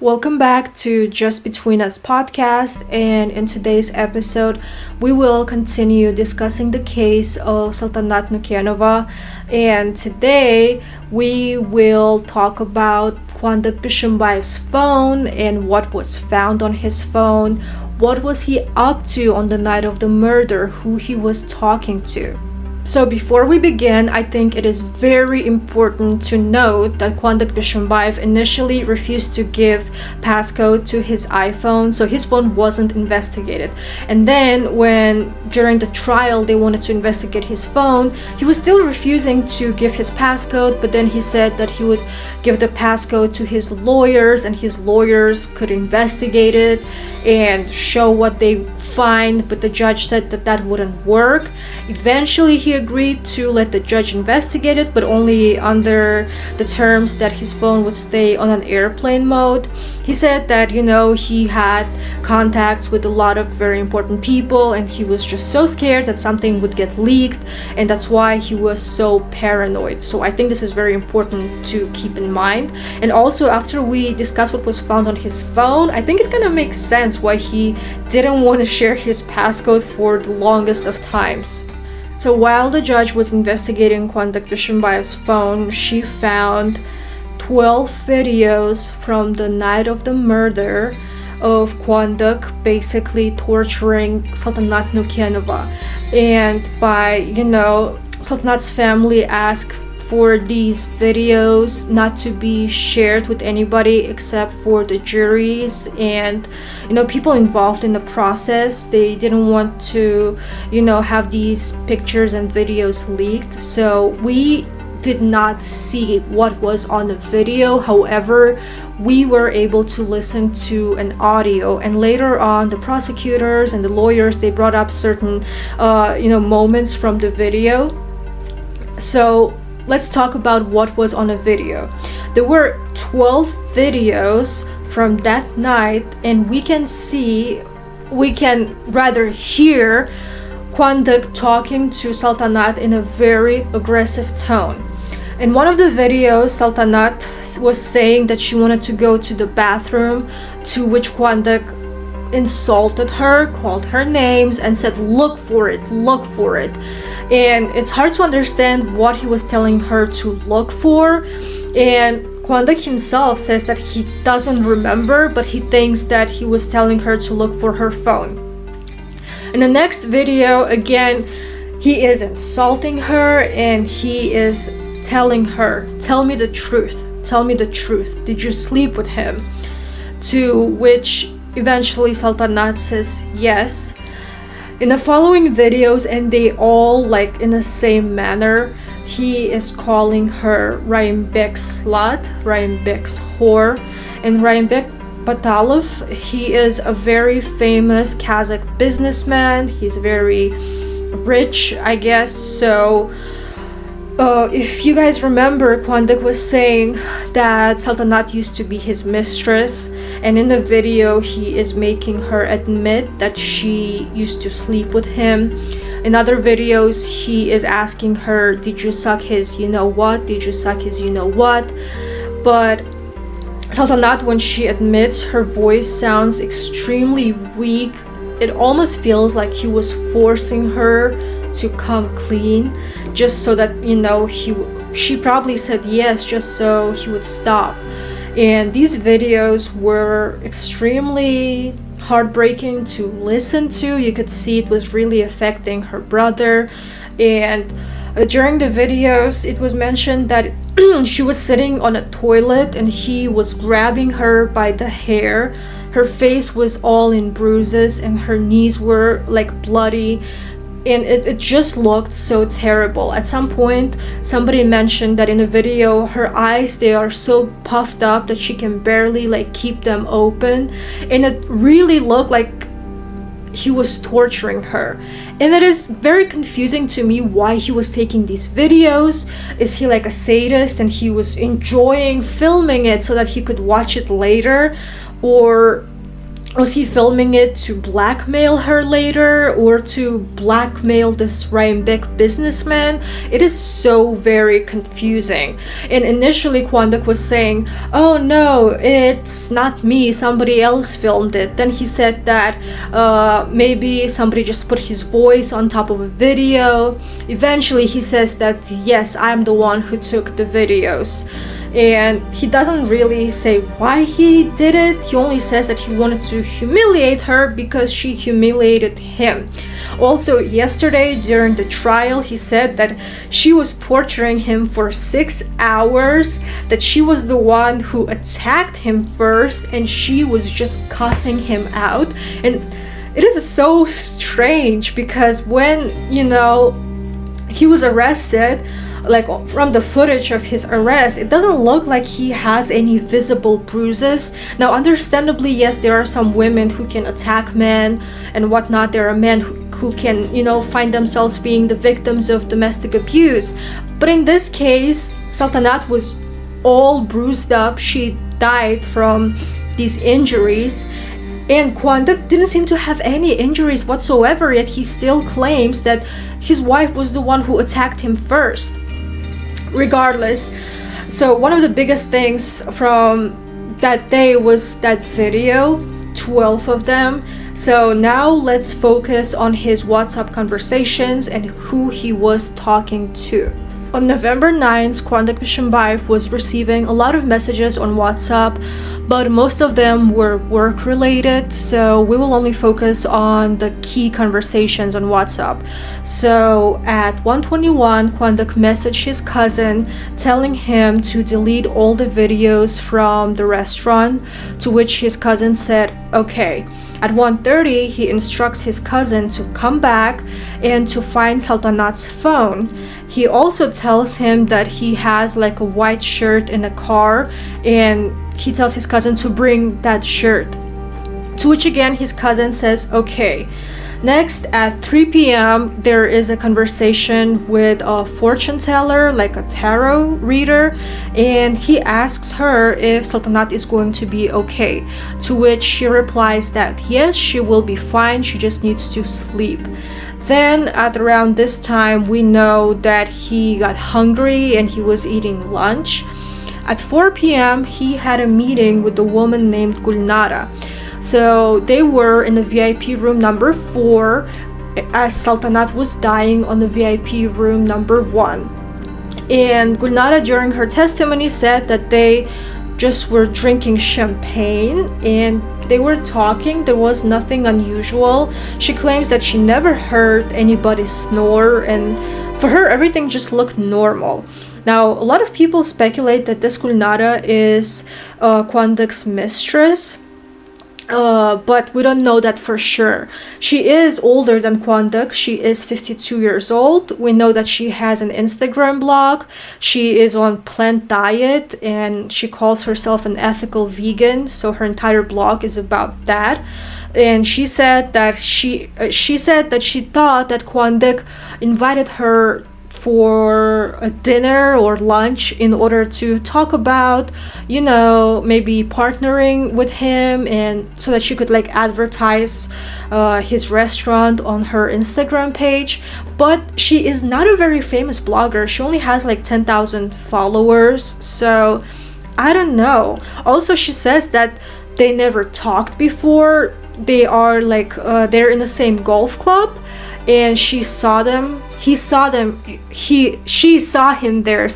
Welcome back to Just Between Us podcast, and in today's episode, we will continue discussing the case of Saltanat Nukenova. And today, we will talk about Kuandyk Bishimbayev's phone and what was found on his phone. What was he up to on the night of the murder? Who he was talking to? So before we begin, I think it is very important to note that Kuandyk Bishimbayev initially refused to give passcode to his iPhone, so his phone wasn't investigated. And then when during the trial they wanted to investigate his phone, he was still refusing to give his passcode, but then he said that he would give the passcode to his lawyers and his lawyers could investigate it and show what they find, but the judge said that that wouldn't work. Eventually he agreed to let the judge investigate it, but only under the terms that his phone would stay on an airplane mode. He said that, he had contacts with a lot of very important people and he was just so scared that something would get leaked, and that's why he was so paranoid. So I think this is very important to keep in mind. And also, after we discuss what was found on his phone, I think it kind of makes sense why he didn't want to share his passcode for the longest of times. So while the judge was investigating Kuandyk Bishimbayev's phone, she found 12 videos from the night of the murder of Kuandyk basically torturing Saltanat Nukenova. And Saltanat's family asked for these videos not to be shared with anybody except for the juries and people involved in the process. They didn't want to have these pictures and videos leaked, so we did not see what was on the video. However, we were able to listen to an audio, and later on the prosecutors and the lawyers, they brought up certain moments from the video. So let's talk about what was on a video. There were 12 videos from that night, and we can rather hear Kuandyk talking to Saltanat in a very aggressive tone. In one of the videos, Saltanat was saying that she wanted to go to the bathroom, to which Kuandyk insulted her, called her names, and said, look for it. And it's hard to understand what he was telling her to look for. And Kuandyk himself says that he doesn't remember, but he thinks that he was telling her to look for her phone. In the next video, again, he is insulting her and he is telling her, tell me the truth. Did you sleep with him? To which eventually Saltanat says yes. In the following videos, and they all in the same manner, he is calling her Raimbek's slut, Raimbek's whore. And Raimbek Batalov, he is a very famous Kazakh businessman. He's very rich, I guess. So if you guys remember, Kuandyk was saying that Saltanat used to be his mistress, and in the video he is making her admit that she used to sleep with him. In other videos he is asking her, did you suck his what? But Saltanat, when she admits, her voice sounds extremely weak. It almost feels like he was forcing her to come clean, just so that she probably said yes just so he would stop. And these videos were extremely heartbreaking to listen to. You could see it was really affecting her brother. And during the videos it was mentioned that she was sitting on a toilet and he was grabbing her by the hair. Her face was all in bruises and her knees were bloody. And it just looked so terrible. At some point, somebody mentioned that in the video, her eyes, they are so puffed up that she can barely keep them open. And it really looked like he was torturing her. And it is very confusing to me why he was taking these videos. Is he a sadist and he was enjoying filming it so that he could watch it later? Or Was he filming it to blackmail her later, or to blackmail this Ryanbeck businessman? It is so very confusing. And initially Kuandyk was saying, oh no, it's not me, somebody else filmed it. Then he said that maybe somebody just put his voice on top of a video. Eventually he says that yes, I'm the one who took the videos. And he doesn't really say why he did it. He only says that he wanted to humiliate her because she humiliated him. Also, yesterday during the trial, he said that she was torturing him for 6 hours, that she was the one who attacked him first, and she was just cussing him out. And it is so strange because when, he was arrested, like from the footage of his arrest, it doesn't look like he has any visible bruises. Now, understandably, yes, there are some women who can attack men and whatnot. There are men who can, find themselves being the victims of domestic abuse. But in this case, Saltanat was all bruised up. She died from these injuries. And Kuandyk didn't seem to have any injuries whatsoever, yet he still claims that his wife was the one who attacked him first. Regardless, so one of the biggest things from that day was that video, 12 of them. So now let's focus on his WhatsApp conversations and who he was talking to. On November 9th, Kuandyk Bishimbayev was receiving a lot of messages on WhatsApp, but most of them were work-related, so we will only focus on the key conversations on WhatsApp. So at 1:21, Kuandyk messaged his cousin telling him to delete all the videos from the restaurant, to which his cousin said, okay. At 1:30, he instructs his cousin to come back and to find Saltanat's phone. He also tells him that he has like a white shirt in the car, and he tells his cousin to bring that shirt. To which again his cousin says okay. Next, at 3 p.m., there is a conversation with a fortune teller, like a tarot reader, and he asks her if Saltanat is going to be okay. To which she replies that yes, she will be fine, she just needs to sleep. Then at around this time, we know that he got hungry and he was eating lunch. At 4 p.m., he had a meeting with a woman named Gulnara. So they were in the VIP room number 4 as Saltanat was dying on the VIP room number 1. And Gulnara during her testimony said that they just were drinking champagne and they were talking. There was nothing unusual. She claims that she never heard anybody snore, and for her everything just looked normal. Now, a lot of people speculate that this Gulnara is Kuandyk's mistress, but we don't know that for sure. She is older than Kuandyk. She is 52 years old. We know that she has an Instagram blog. She is on plant diet and she calls herself an ethical vegan. So her entire blog is about that. And she said that she thought that Kuandyk invited her for a dinner or lunch in order to talk about, maybe partnering with him, and so that she could like advertise his restaurant on her Instagram page. But she is not a very famous blogger. She only has like 10,000 followers, so I don't know. Also, she says that they never talked before. They are like they're in the same golf club, and she saw him there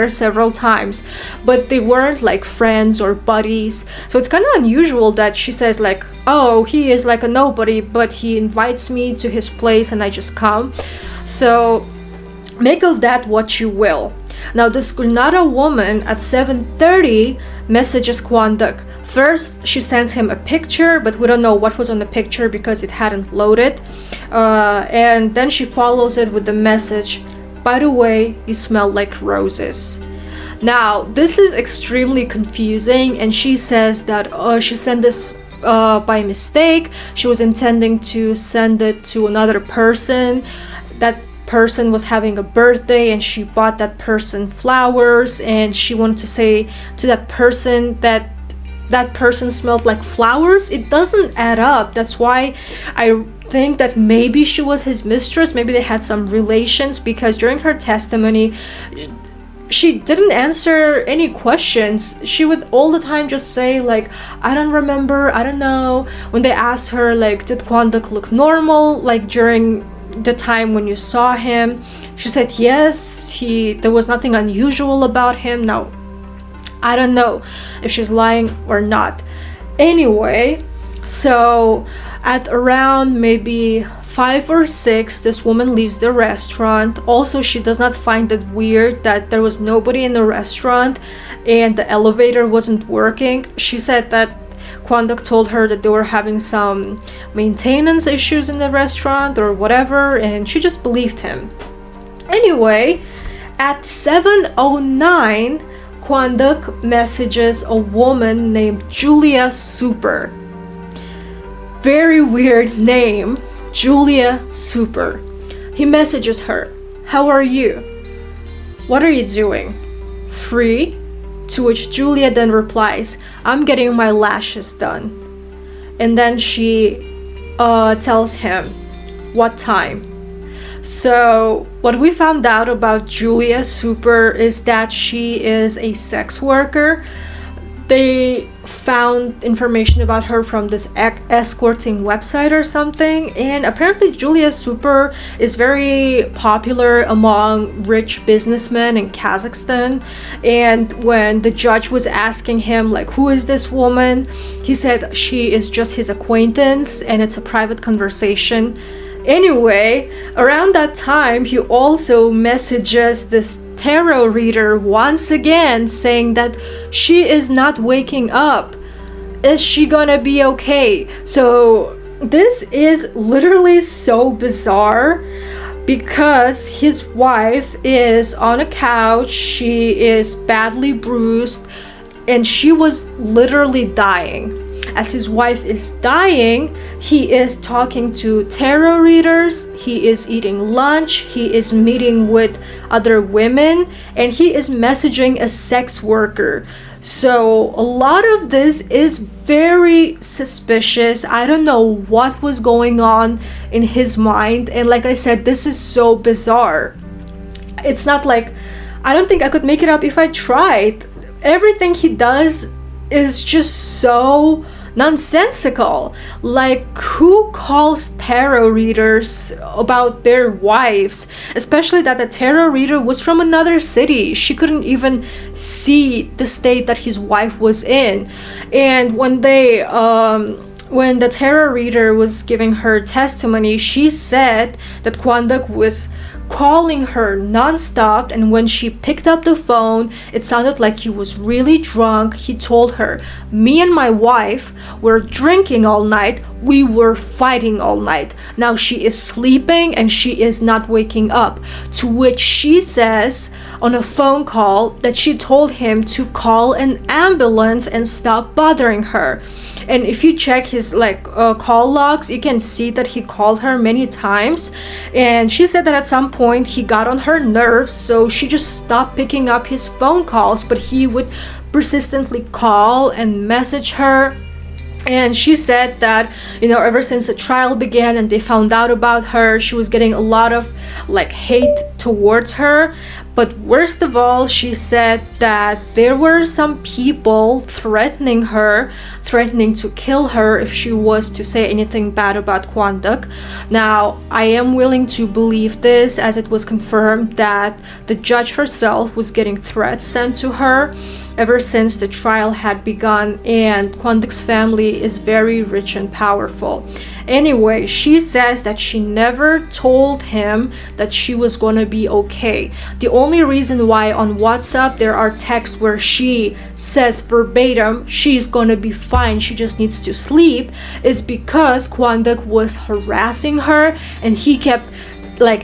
several times, but they weren't like friends or buddies. So it's kind of unusual that she says like, oh, he is like a nobody, but he invites me to his place and I just come. So make of that what you will. Now, this Gulnara woman at 7:30 messages Kuandyk. First, she sends him a picture, but we don't know what was on the picture because it hadn't loaded. And then she follows it with the message, by the way, you smell like roses. Now, this is extremely confusing, and she says that she sent this by mistake. She was intending to send it to another person. That person was having a birthday and she bought that person flowers, and she wanted to say to that person that that person smelled like flowers. It doesn't add up. That's why I think that maybe she was his mistress. Maybe they had some relations, because during her testimony, she didn't answer any questions. She would all the time just say like, I don't remember, I don't know. When they asked her like, did Kuandyk look normal like during the time when you saw him, she said yes, there was nothing unusual about him. Now I don't know if she's lying or not. Anyway, so at around maybe 5 or 6, this woman leaves the restaurant. Also, she does not find it weird that there was nobody in the restaurant and the elevator wasn't working. She said that Kuandyk told her that they were having some maintenance issues in the restaurant or whatever, and she just believed him. Anyway, at 7:09, Kuandyk messages a woman named Julia Super. Very weird name, Julia Super. He messages her, how are you? What are you doing? Free? To which Julia then replies, I'm getting my lashes done. And then she tells him, what time? So what we found out about Julia Super is that she is a sex worker. They found information about her from this escorting website or something, and apparently Julia Super is very popular among rich businessmen in Kazakhstan. And when the judge was asking him like, who is this woman, he said she is just his acquaintance and it's a private conversation. Anyway, around that time he also messages this tarot reader once again, saying that she is not waking up. Is she gonna be okay? So this is literally so bizarre, because his wife is on a couch, she is badly bruised, and she was literally dying. As his wife is dying, he is talking to tarot readers, he is eating lunch, he is meeting with other women, and he is messaging a sex worker. So a lot of this is very suspicious. I don't know what was going on in his mind, and like I said, this is so bizarre. It's not like, I don't think I could make it up if I tried. Everything he does is just so nonsensical. Like, who calls tarot readers about their wives? Especially that the tarot reader was from another city. She couldn't even see the state that his wife was in. And when the tarot reader was giving her testimony, she said that Kuandyk was calling her non-stop, and when she picked up the phone, it sounded like he was really drunk. He told her, me and my wife were drinking all night, we were fighting all night. Now she is sleeping and she is not waking up. To which she says on a phone call that she told him to call an ambulance and stop bothering her. And if you check his call logs, you can see that he called her many times, and she said that at some point he got on her nerves, so she just stopped picking up his phone calls, but he would persistently call and message her. And she said that, ever since the trial began and they found out about her, she was getting a lot of hate towards her. But worst of all, she said that there were some people threatening her, threatening to kill her if she was to say anything bad about Kuandyk. Now, I am willing to believe this, as it was confirmed that the judge herself was getting threats sent to her ever since the trial had begun, and Kuandyk's family is very rich and powerful. Anyway, she says that she never told him that she was gonna be okay. The only reason why on WhatsApp there are texts where she says verbatim she's gonna be fine, she just needs to sleep, is because Kuandyk was harassing her and he kept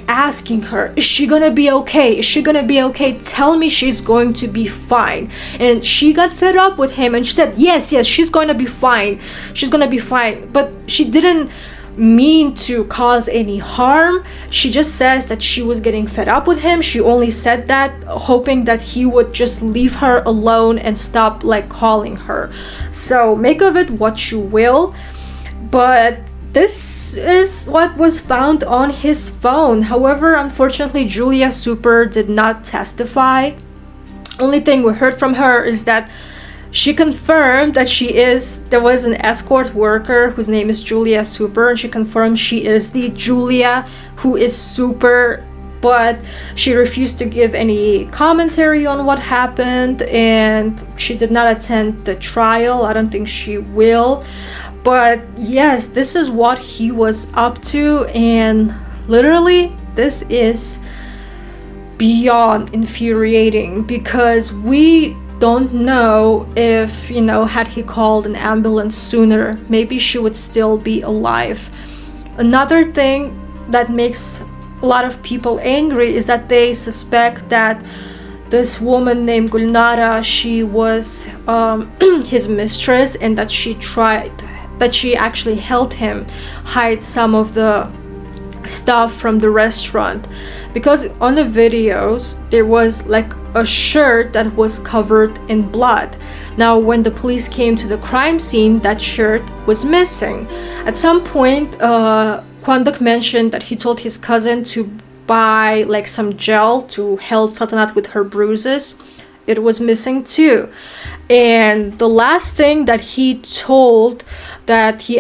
asking her, is she gonna be okay? Is she gonna be okay? Tell me she's going to be fine. And she got fed up with him and she said, yes, she's going to be fine. She's gonna be fine. But she didn't mean to cause any harm. She just says that she was getting fed up with him. She only said that hoping that he would just leave her alone and stop like calling her. So make of it what you will, but this is what was found on his phone. However, unfortunately, Julia Super did not testify. Only thing we heard from her is that she confirmed that there was an escort worker whose name is Julia Super, and she confirmed she is the Julia who is super, but she refused to give any commentary on what happened, and she did not attend the trial. I don't think she will. But yes, this is what he was up to, and literally this is beyond infuriating, because we don't know if, had he called an ambulance sooner, maybe she would still be alive. Another thing that makes a lot of people angry is that they suspect that this woman named Gulnara, she was his mistress, and that she actually helped him hide some of the stuff from the restaurant, because on the videos there was like a shirt that was covered in blood. Now when the police came to the crime scene, that shirt was missing. At some point Kuandyk mentioned that he told his cousin to buy like some gel to help Saltanat with her bruises. It was missing too. And the last thing that he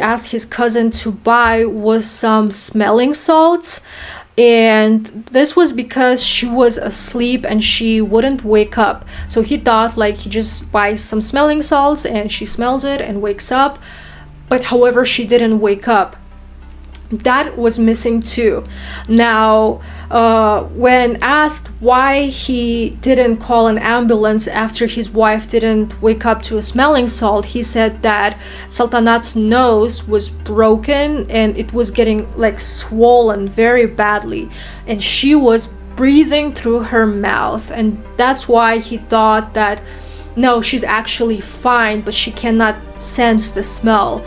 asked his cousin to buy was some smelling salts, and this was because she was asleep and she wouldn't wake up. So he thought like he just buys some smelling salts and she smells it and wakes up, but however she didn't wake up. That was missing too. Now when asked why he didn't call an ambulance after his wife didn't wake up to a smelling salt, he said that Saltanat's nose was broken and it was getting like swollen very badly, and she was breathing through her mouth, and that's why he thought that no, she's actually fine, but she cannot sense the smell.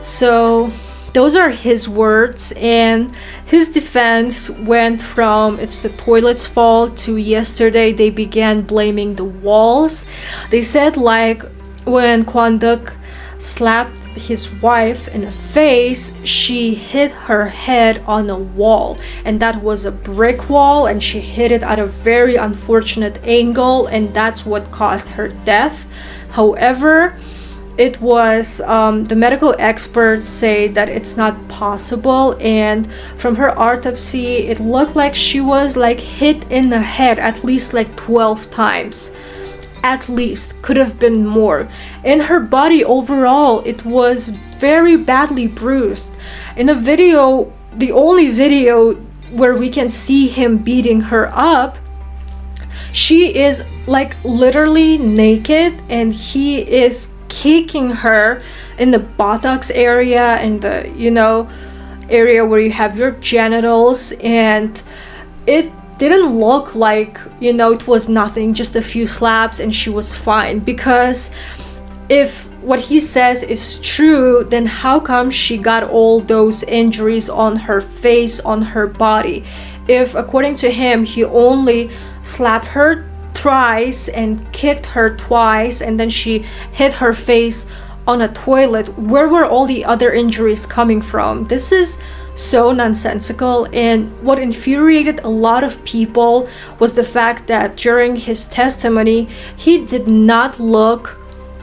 So those are his words, and his defense went from it's the toilet's fault to yesterday they began blaming the walls. They said like when Kuandyk slapped his wife in the face, she hit her head on a wall, and that was a brick wall, and she hit it at a very unfortunate angle, and that's what caused her death. However, it was the medical experts say that it's not possible, and from her autopsy it looked like she was like hit in the head at least like 12 times. At least, could have been more. In her body overall it was very badly bruised. In the video, the only video where we can see him beating her up, she is like literally naked and he is kicking her in the buttocks area, in the area where you have your genitals, and it didn't look like it was nothing, just a few slaps and she was fine. Because if what he says is true, then how come she got all those injuries on her face, on her body? If according to him he only slapped her thrice and kicked her twice and then she hit her face on a toilet, where were all the other injuries coming from? This is so nonsensical. And what infuriated a lot of people was the fact that during his testimony he did not look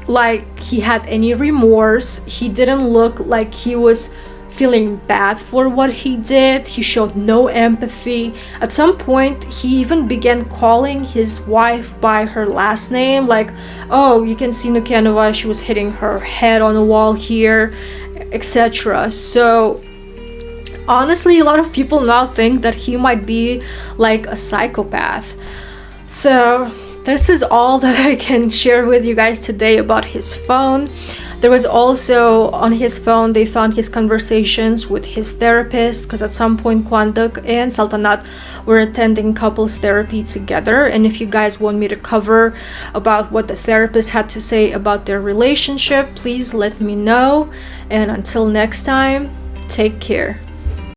like he had any remorse. He didn't look like he was feeling bad for what he did. He showed no empathy. At some point he even began calling his wife by her last name, like, oh, you can see Nukenova, she was hitting her head on the wall here, etc. So honestly, a lot of people now think that he might be like a psychopath. So this is all that I can share with you guys today about his phone. There was also on his phone, they found his conversations with his therapist, because at some point Kuandyk and Saltanat were attending couples therapy together. And if you guys want me to cover about what the therapist had to say about their relationship, please let me know. And until next time, Take care.